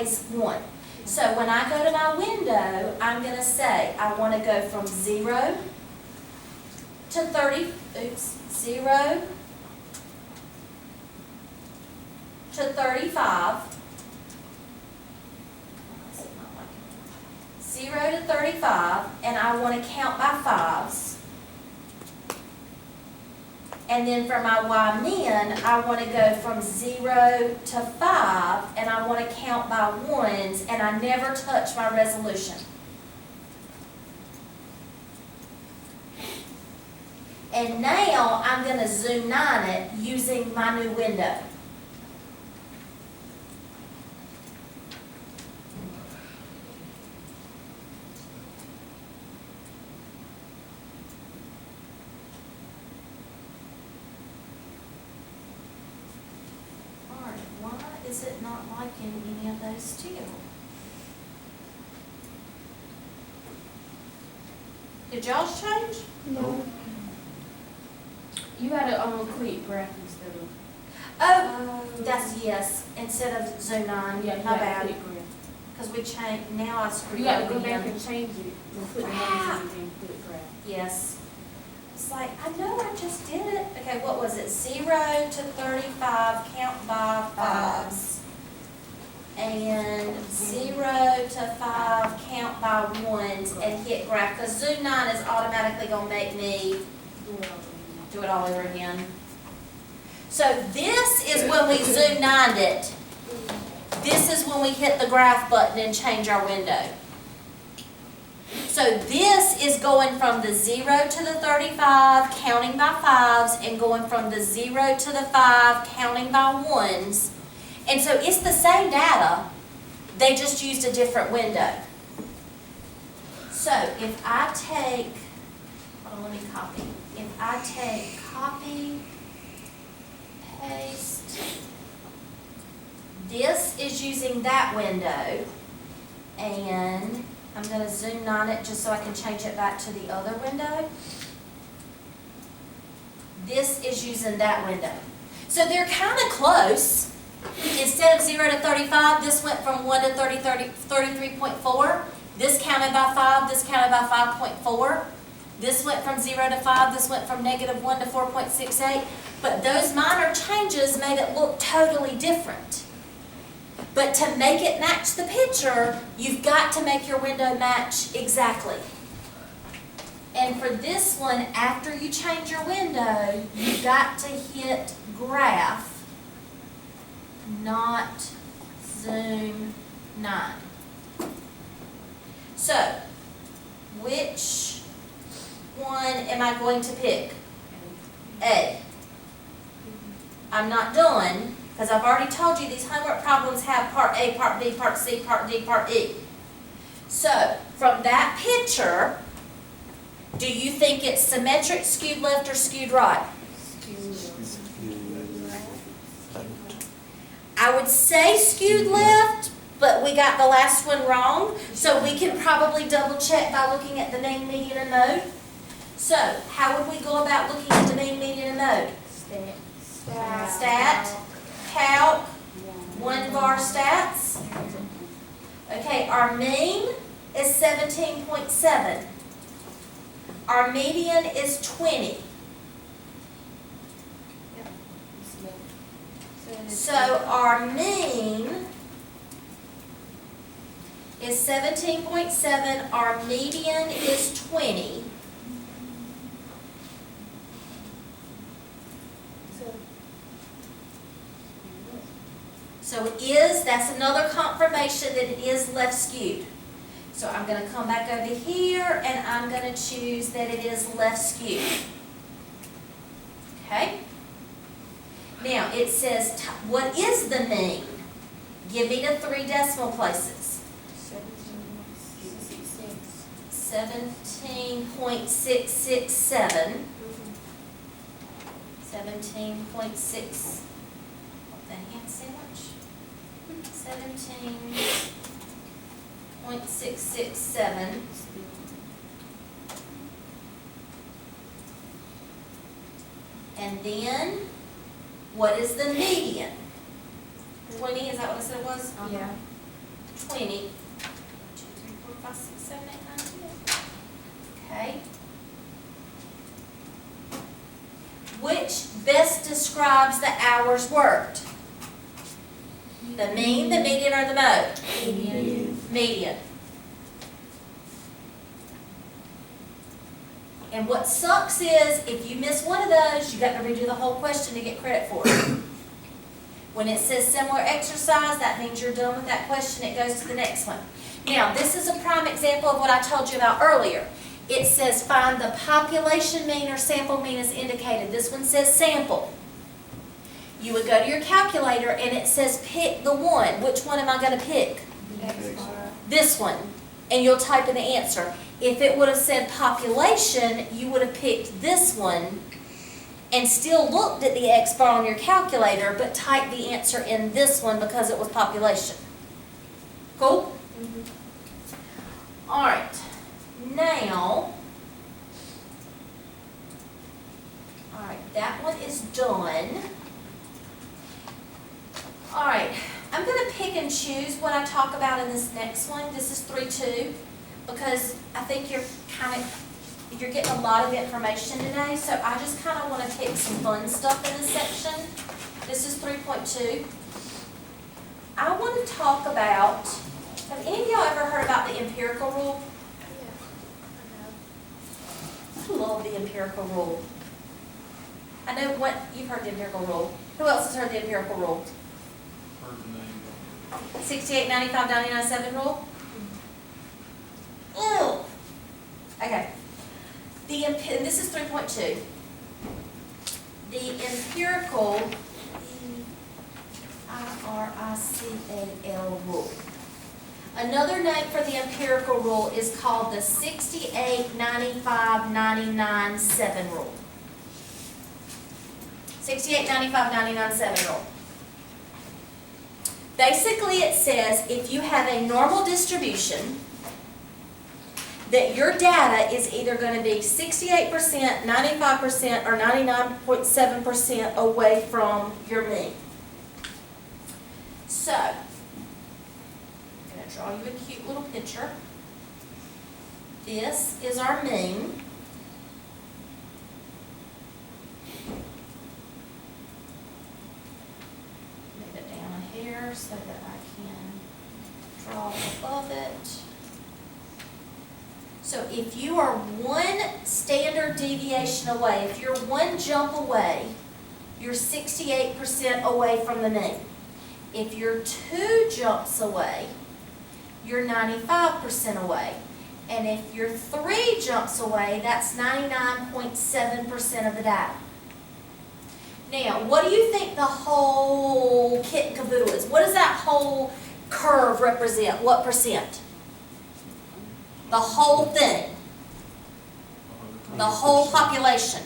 always 1. So when I go to my window, I'm going to say I want to go from 0 to 30, 0 to 35, 0 to 35, and I want to count by 5s. And then for my Y min, I want to go from 0 to 5, and I want to count by 1s, and I never touch my resolution. And now I'm going to zoom 9 it using my new window. Why is it not liking any of those still? Did y'all's change? No. You had to click graph instead of. Oh, that's yes, instead of zoom 9, Yeah, you my had to bad. click graph. Because we changed, now I screwed You got to up go back again. and change it and put the numbers in and click graph. Yes. It's like, I know I just did it. Okay, what was it? 0 to 35, count by 5s. And 0 to 5, count by 1s, and hit graph. Because zoom 9 is automatically going to make me do it all over again. So this is when we zoom 9'd it. This is when we hit the graph button and change our window. So this is going from the 0 to the 35, counting by 5s, and going from the 0 to the 5, counting by 1s. And so it's the same data, they just used a different window. So if I take, hold on, let me copy. If I take copy, paste, this is using that window, and I'm going to zoom 9 it just so I can change it back to the other window. This is using that window. So they're kind of close. Instead of 0 to 35, this went from 1 to 33.4. This counted by 5, this counted by 5.4. This went from 0 to 5, this went from -1 to 4.68. But those minor changes made it look totally different. But to make it match the picture, you've got to make your window match exactly. And for this one, after you change your window, you've got to hit graph, not zoom 9. So, which one am I going to pick? A. I'm not done, because I've already told you these homework problems have part A, part B, part C, part D, part E. So, from that picture, do you think it's symmetric, skewed left, or skewed right? I would say skewed left, but we got the last one wrong, so we can probably double check by looking at the mean, median, and mode. So, how would we go about looking at the mean, median, and mode? Stat, calc, 1 var stats. Okay, our mean is 17.7. Our median is 20. So our mean is 17.7, our median is 20. So it is, that's another confirmation that it is left skewed. So I'm going to come back over here and I'm going to choose that it is left skewed. Okay? Now it says, what is the mean? Give me the 3 decimal places. 17.667. 17.6. The hand sandwich. 17.667. And then, what is the median? 20, is that what I said it was? Yeah. 20. 1, 2, 3, 4, 5, 6, 7, 8, 9, 10. Okay. Which best describes the hours worked? The mean, the median, or the mode? Median. Median. And what sucks is, if you miss one of those, you got to redo the whole question to get credit for it. When it says similar exercise, that means you're done with that question, it goes to the next one. Now, this is a prime example of what I told you about earlier. It says find the population mean or sample mean as indicated. This one says sample. You would go to your calculator and it says pick the one. Which one am I going to pick? This one. And you'll type in the answer. If it would have said population, you would have picked this one and still looked at the X bar on your calculator, but typed the answer in this one because it was population. Cool? All right. Now, all right, that one is done. All right, I'm going to pick and choose what I talk about in this next one. This is 3.2, because I think you're getting a lot of information today, so I just kind of want to pick some fun stuff in this section. This is 3.2. I want to talk about, have any of y'all ever heard about the empirical rule? I love the empirical rule. I know what, you've heard the empirical rule. Who else has heard the empirical rule? 68, 95, 99, 7 rule? Ew. Okay. And this is 3.2. The empirical, E-I-R-I-C-A-L rule. Another name for the empirical rule is called the 68, 95, 99, 7 rule. 68, 95, 99, 7 rule. Basically, it says if you have a normal distribution, that your data is either going to be 68%, 95%, or 99.7% away from your mean. So, I'm going to draw you a cute little picture. This is our mean. Move it down here so that I can draw above it. So if you are one standard deviation away, if you're one jump away, you're 68% away from the mean. If you're 2 jumps away, you're 95% away. And if you're 3 jumps away, that's 99.7% of the data. Now, what do you think the whole kit and caboodle is? What does that whole curve represent? What percent? The whole thing. The whole population.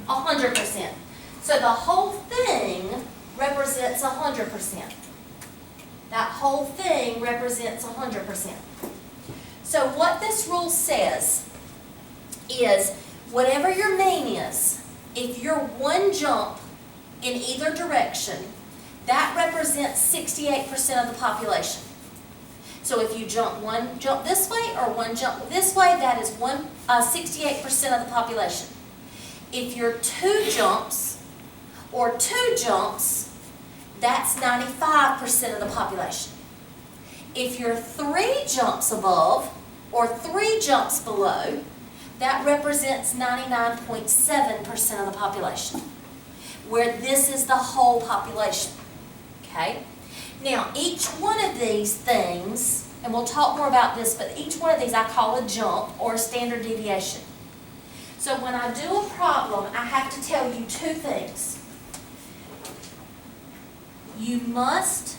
100%. So the whole thing represents 100%. That whole thing represents 100%. So what this rule says is whatever your mean is, if you're one jump in either direction, that represents 68% of the population. So if you one jump this way or one jump this way, that is 68% of the population. If you're 2 jumps or 2 jumps, that's 95% of the population. If you're 3 jumps above or 3 jumps below, that represents 99.7% of the population, where this is the whole population. Okay? Now, each one of these things, and we'll talk more about this, but each one of these I call a jump or a standard deviation. So when I do a problem, I have to tell you 2 things. You must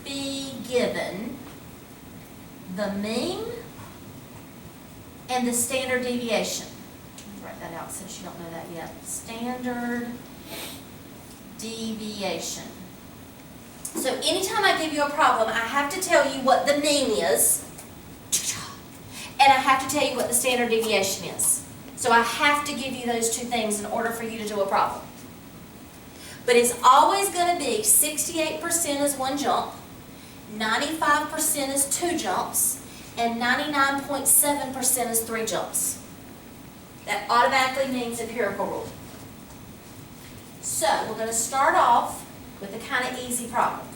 be given the mean and the standard deviation. Let me write that out since you don't know that yet. Standard deviation. So anytime I give you a problem, I have to tell you what the mean is, and I have to tell you what the standard deviation is. So I have to give you those 2 things in order for you to do a problem. But it's always going to be 68% is one jump, 95% is 2 jumps, and 99.7% is 3 jumps. That automatically means empirical rule. So, we're going to start off with a kind of easy problem.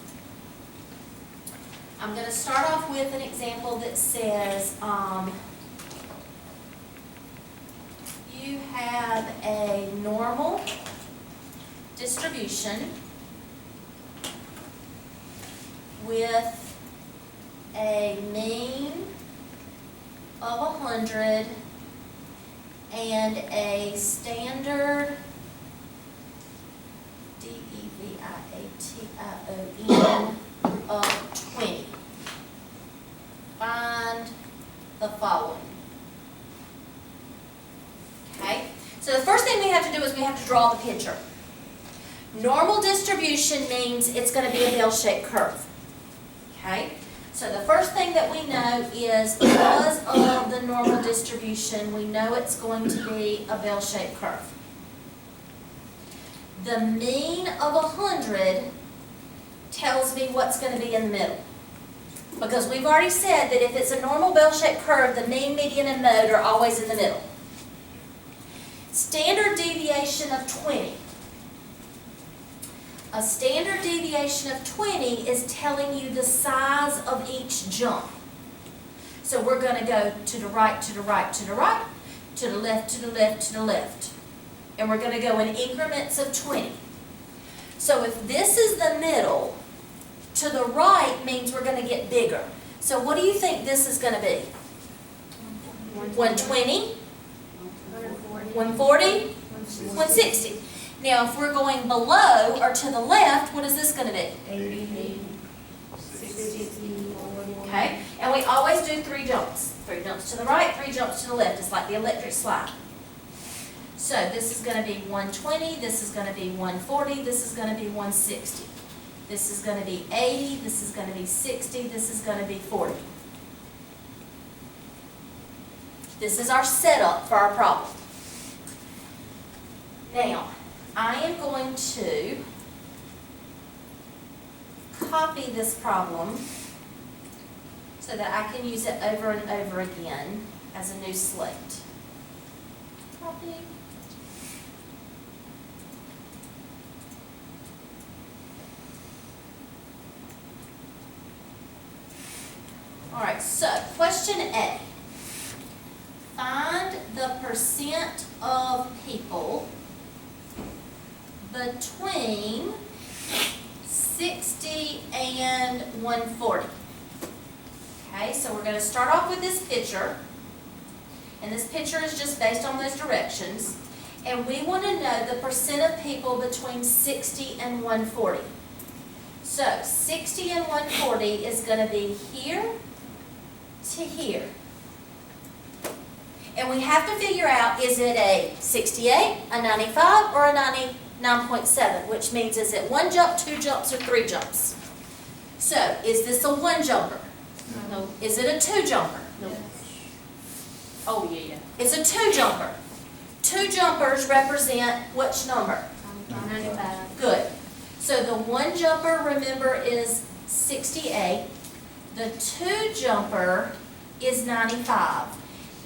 I'm going to start off with an example that says, you have a normal distribution with a mean of 100 and a standard deviation of 20. Find the following. Okay, so the first thing we have to do is we have to draw the picture. Normal distribution means it's going to be a bell-shaped curve. Okay, so the first thing that we know is because of the normal distribution, we know it's going to be a bell-shaped curve. The mean of 100 tells me what's going to be in the middle. Because we've already said that if it's a normal bell-shaped curve, the mean, median, and mode are always in the middle. Standard deviation of 20. A standard deviation of 20 is telling you the size of each jump. So we're going to go to the right, to the right, to the right, to the left, to the left, to the left. And we're going to go in increments of 20. So if this is the middle, to the right means we're going to get bigger. So what do you think this is going to be? 120? 140? 160. Now if we're going below or to the left, what is this going to be? 80, 60, Okay, and we always do 3 jumps. 3 jumps to the right, 3 jumps to the left. It's like the electric slide. So this is going to be 120, this is going to be 140, this is going to be 160. This is going to be 80, this is going to be 60, this is going to be 40. This is our setup for our problem. Now, I am going to copy this problem so that I can use it over and over again as a new slate. Copy. All right, so question A. Find the percent of people between 60 and 140. Okay, so we're going to start off with this picture. And this picture is just based on those directions. And we want to know the percent of people between 60 and 140. So 60 and 140 is going to be here to here. And we have to figure out, is it a 68, a 95, or a 99.7, which means is it 1 jump, 2 jumps, or 3 jumps? So, is this a 1 jumper? No. Is it a 2 jumper? No. Oh, yeah. It's a 2 jumper. 2 jumpers represent which number? 95. Good. So the 1 jumper, remember, is 68. The 2 jumper is 95.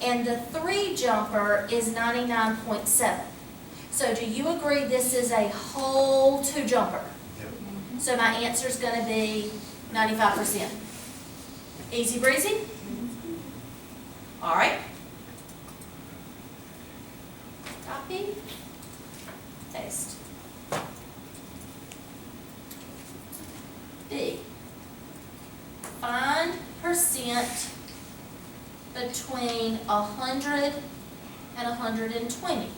And the 3 jumper is 99.7. So do you agree this is a whole 2 jumper? Yep. So my answer is going to be 95%. Easy breezy? All right. Copy. Paste. B. Find percent between 100 and 120.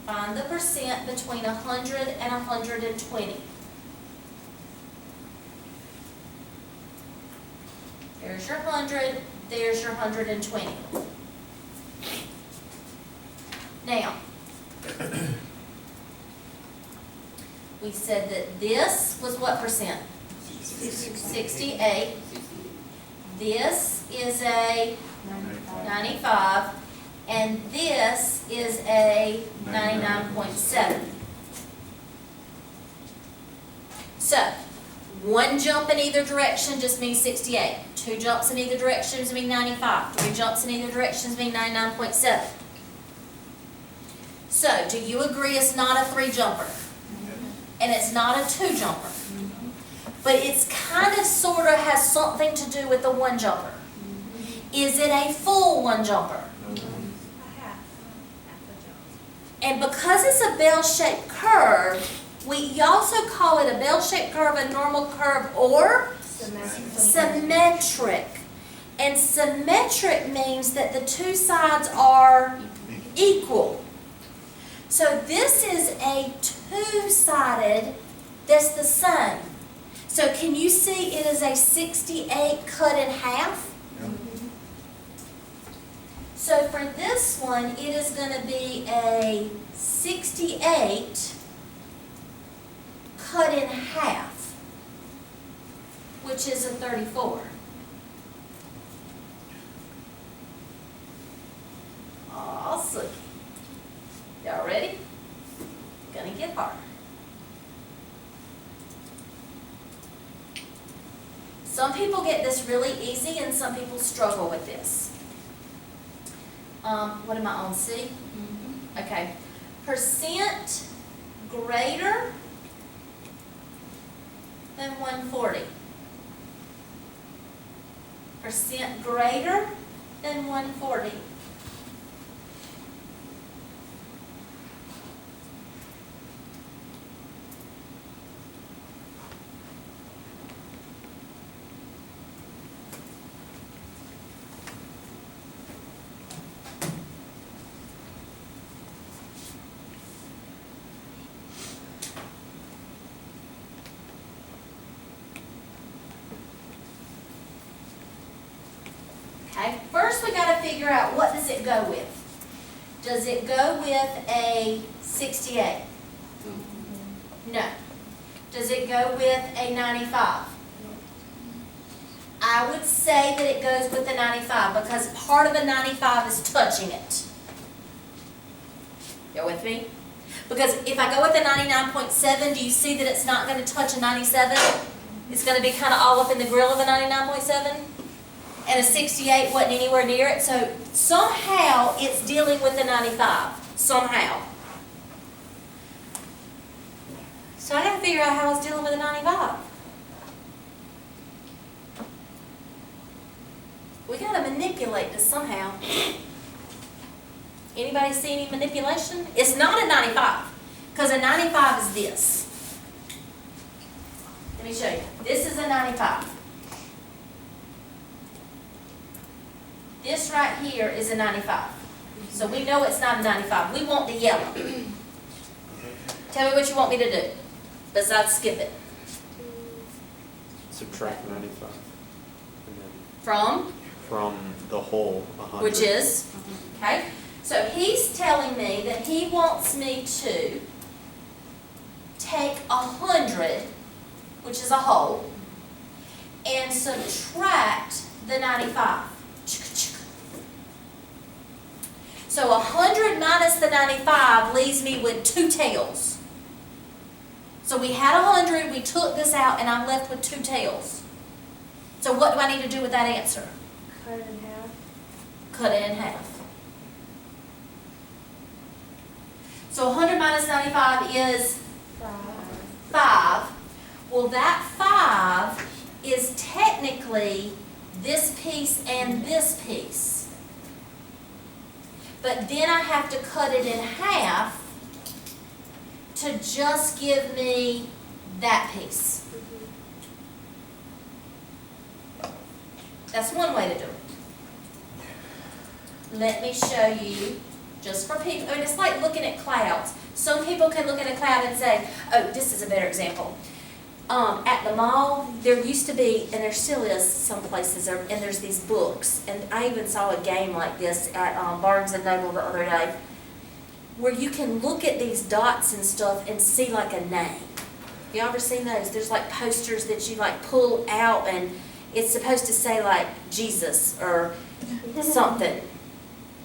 Find the percent between 100 and 120. There's your 100, there's your 120. Now, we said that this was what percent? 68. This is a 95. And this is a 99.7. So, one jump in either direction just means 68. Two jumps in either direction mean 95. Three jumps in either direction mean 99.7. So, do you agree it's not a three jumper? And it's not a two jumper? But it's kind of sort of has something to do with the one jumper. Is it a full one jumper? And because it's a bell-shaped curve, we also call it a bell-shaped curve, a normal curve, or symmetric. And symmetric means that the two sides are equal. So this is a two-sided that's the same. So can you see it is a 68 cut in half? So for this one, it is going to be a 68 cut in half, which is a 34. Awesome. Y'all ready? Gonna get hard. Some people get this really easy and some people struggle with this. What am I on, C? Okay. Percent greater than 140. Percent greater than 140. Okay, first we got to figure out what does it go with. Does it go with a 68? No. Does it go with a 95? I would say that it goes with the 95 because part of the 95 is touching it. You with me? Because if I go with the 99.7, do you see that it's not going to touch a 97? It's going to be kind of all up in the grill of a 99.7? And a 68 wasn't anywhere near it, so somehow it's dealing with the 95. Somehow. So I got to figure out how it's dealing with the 95. We got to manipulate this somehow. Anybody see any manipulation? It's not a 95, because a 95 is this. Let me show you. This is a 95. This right here is a 95. So we know it's not a 95. We want the yellow. Tell me what you want me to do, besides skip it. Subtract 95. And then From the whole 100. which is, okay? So he's telling me that he wants me to take 100, which is a whole, and subtract the 95. So 100 minus the 95 leaves me with 2 tails. So we had 100, we took this out, and I'm left with 2 tails. So what do I need to do with that answer? Cut it in half. Cut it in half. So 100 minus 95 is 5. Well, that 5 is technically this piece and this piece. But then I have to cut it in half to just give me that piece. That's one way to do it. Let me show you, just for people, I mean, it's like looking at clouds. Some people can look at a cloud and say, oh, this is a better example. At the mall, there used to be, and there still is some places, and there's these books, and I even saw a game like this at Barnes & Noble the other day, where you can look at these dots and stuff and see like a name. You ever seen those? There's like posters that you like pull out, and it's supposed to say like Jesus or something.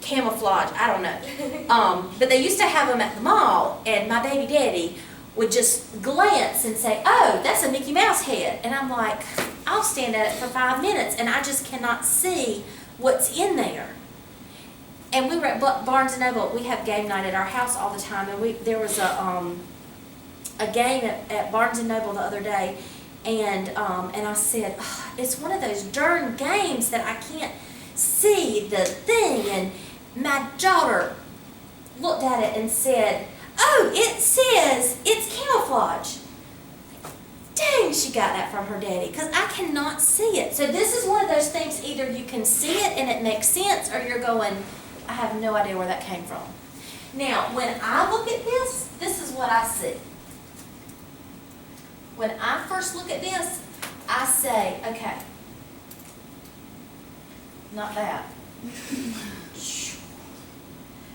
Camouflage, I don't know. But they used to have them at the mall, and my baby daddy would just glance and say, oh, that's a Mickey Mouse head. And I'm like, I'll stand at it for 5 minutes and I just cannot see what's in there. And we were at Barnes & Noble. We have game night at our house all the time. And there was a game at Barnes & Noble the other day. And I said, oh, it's one of those darn games that I can't see the thing. And my daughter looked at it and said, oh, it says it's camouflage. Dang, she got that from her daddy, because I cannot see it. So this is one of those things, either you can see it and it makes sense, or you're going, I have no idea where that came from. Now, when I look at this, this is what I see. When I first look at this, I say, okay, not that.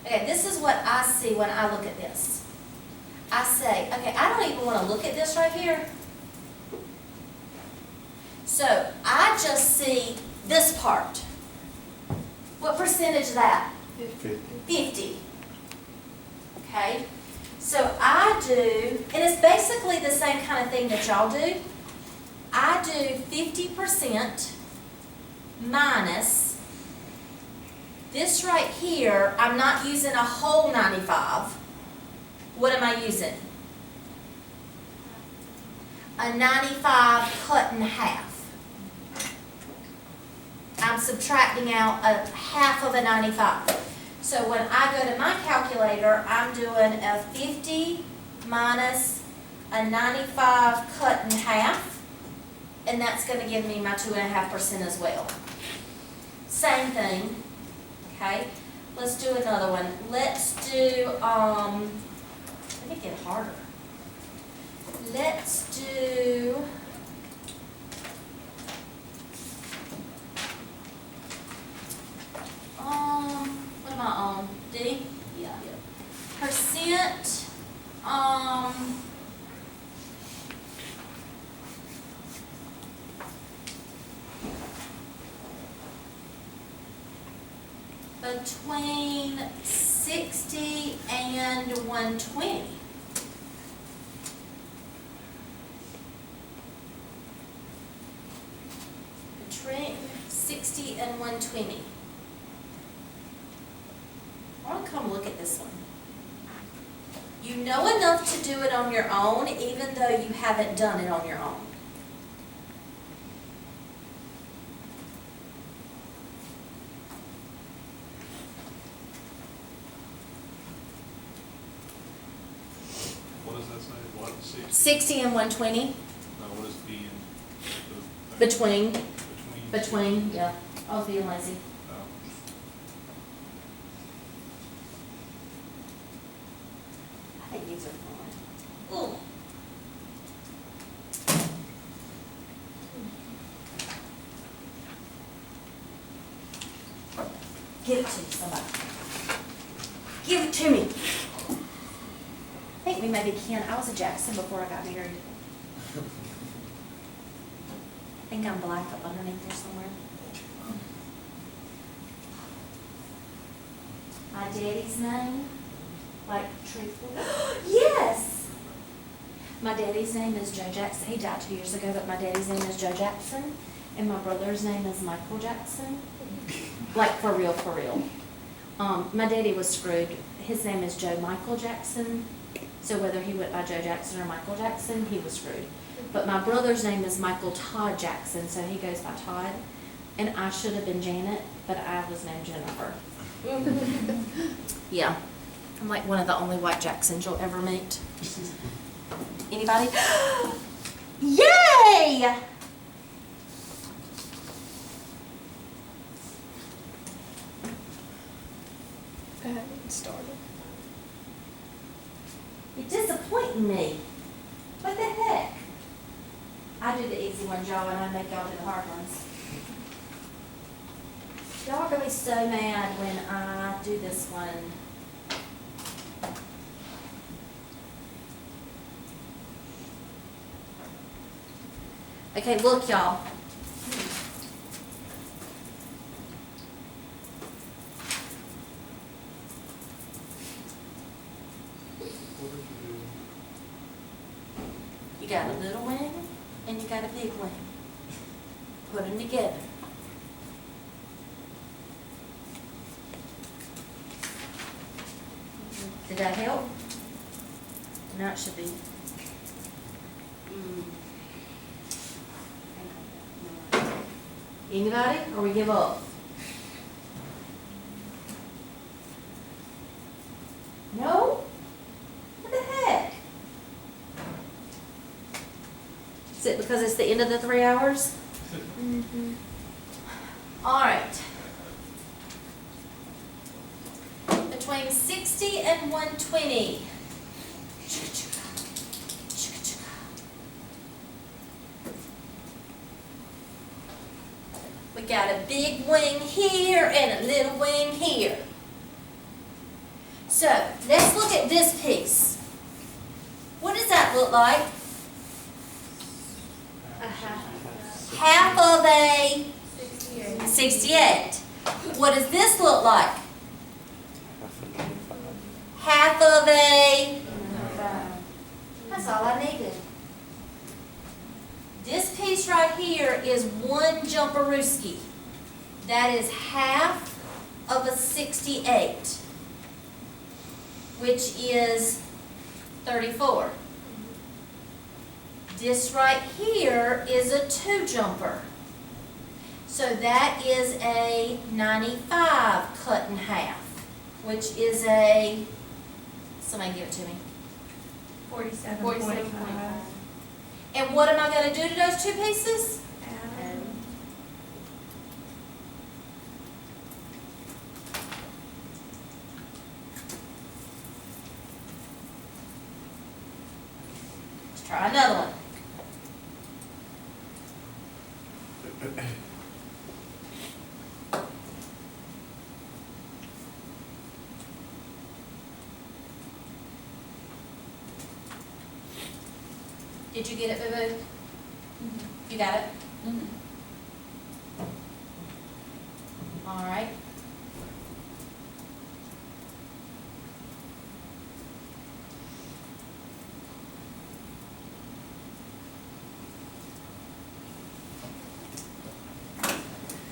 Okay, this is what I see when I look at this. I say, okay, I don't even want to look at this right here. So I just see this part. What percentage is that? 50. Okay, so I do, and it's basically the same kind of thing that y'all do. I do 50% minus this right here. I'm not using a whole 95. What am I using? A 95 cut in half. I'm subtracting out a half of a 95. So when I go to my calculator, I'm doing a 50 minus a 95 cut in half, and that's going to give me my 2.5% as well. Same thing. Okay, let's do another one. Let's do, let me get harder. Let's do, what am I on? D? Yeah. Percent, between 60 and 120. Between 60 and 120. I want to come look at this one. You know enough to do it on your own, even though you haven't done it on your own. What does that say? What, 60? 60 and 120. No, what is B and? Between. Between? Between, yeah. I was being lazy. Oh. I think these are fine. Ooh. Give it to me, somebody. Give it to me. I think we maybe can. I was a Jackson before I got married. I think I'm black up underneath there somewhere. My daddy's name, like truthful. Yes! My daddy's name is Joe Jackson. He died 2 years ago, but my daddy's name is Joe Jackson. And my brother's name is Michael Jackson. Like for real, for real. My daddy was screwed. His name is Joe Michael Jackson. So whether he went by Joe Jackson or Michael Jackson, he was screwed. But my brother's name is Michael Todd Jackson, so he goes by Todd. And I should have been Janet, but I was named Jennifer. Yeah. I'm like one of the only white Jacksons you'll ever meet. Anybody? Yay! I haven't started. You're disappointing me. What the heck? I do the easy ones, y'all, and I make y'all do the hard ones. Y'all are gonna be so mad when I do this one. Okay, look, y'all. What did you do? a big wing. Put them together. Did that help? Now it should be. Anybody, or we give up? No? What the heck? Is it because it's the end of the 3 hours? Mm-hmm. All right. Between 60 and 120. We got a big wing here and a little wing here. So let's look at this piece. What does that look like? Half of a 68. What does this look like? Half a 95. Half of a, that's all I needed. This piece right here is one jumperooski. That is half of a 68, which is 34. This right here is a 2 jumper. So that is a 95 cut in half, which is a, somebody give it to me. 47.5. And what am I going to do to those 2 pieces? Let's try another one. Did you get it, Boo Boo? You got it? All right.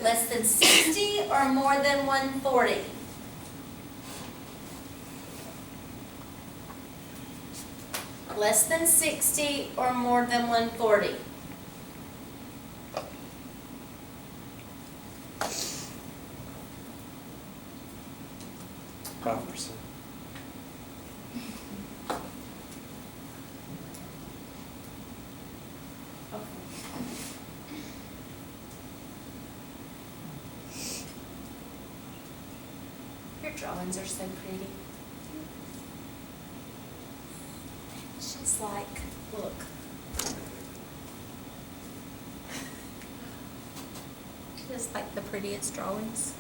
Less than 60 or more than 140? Less than 60 or more than 140? Five percent. Your drawings are so pretty. She's like, look. Just like the prettiest drawings.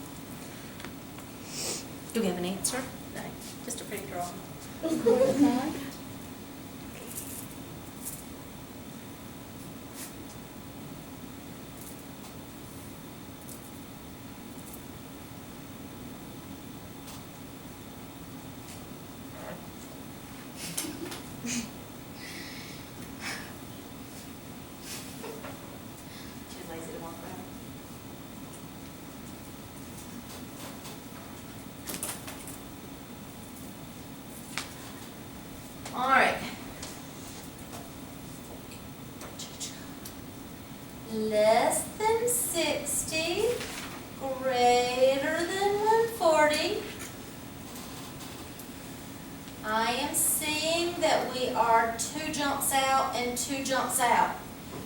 Do we have an answer? No, just a pretty drawing. Too lazy to walk around. All right. Less than 60, greater than 140. I am seeing that we are 2 jumps out and 2 jumps out.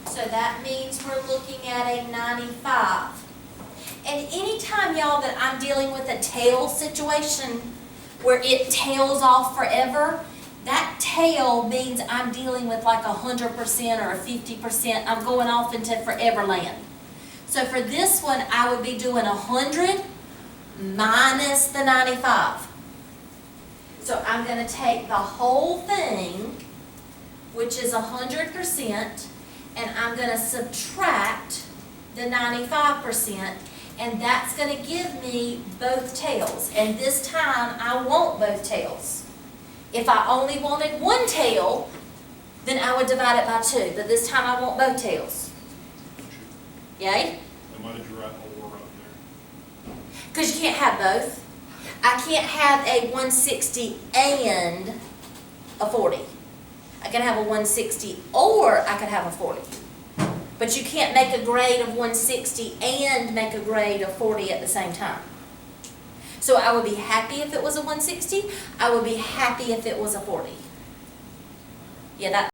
So that means we're looking at a 95. And anytime, y'all, that I'm dealing with a tail situation where it tails off forever, that tail means I'm dealing with like 100% or a 50%. I'm going off into forever land. So for this one, I would be doing 100 minus the 95. So I'm going to take the whole thing, which is 100%, and I'm going to subtract the 95%, and that's going to give me both tails. And this time, I want both tails. If I only wanted one tail, then I would divide it by 2, but this time I want both tails. Yay? And why did you write or up there? Because you can't have both. I can't have a 160 and a 40. I can have a 160 or I could have a 40. But you can't make a grade of 160 and make a grade of 40 at the same time. So I would be happy if it was a 160. I would be happy if it was a 40. Yeah,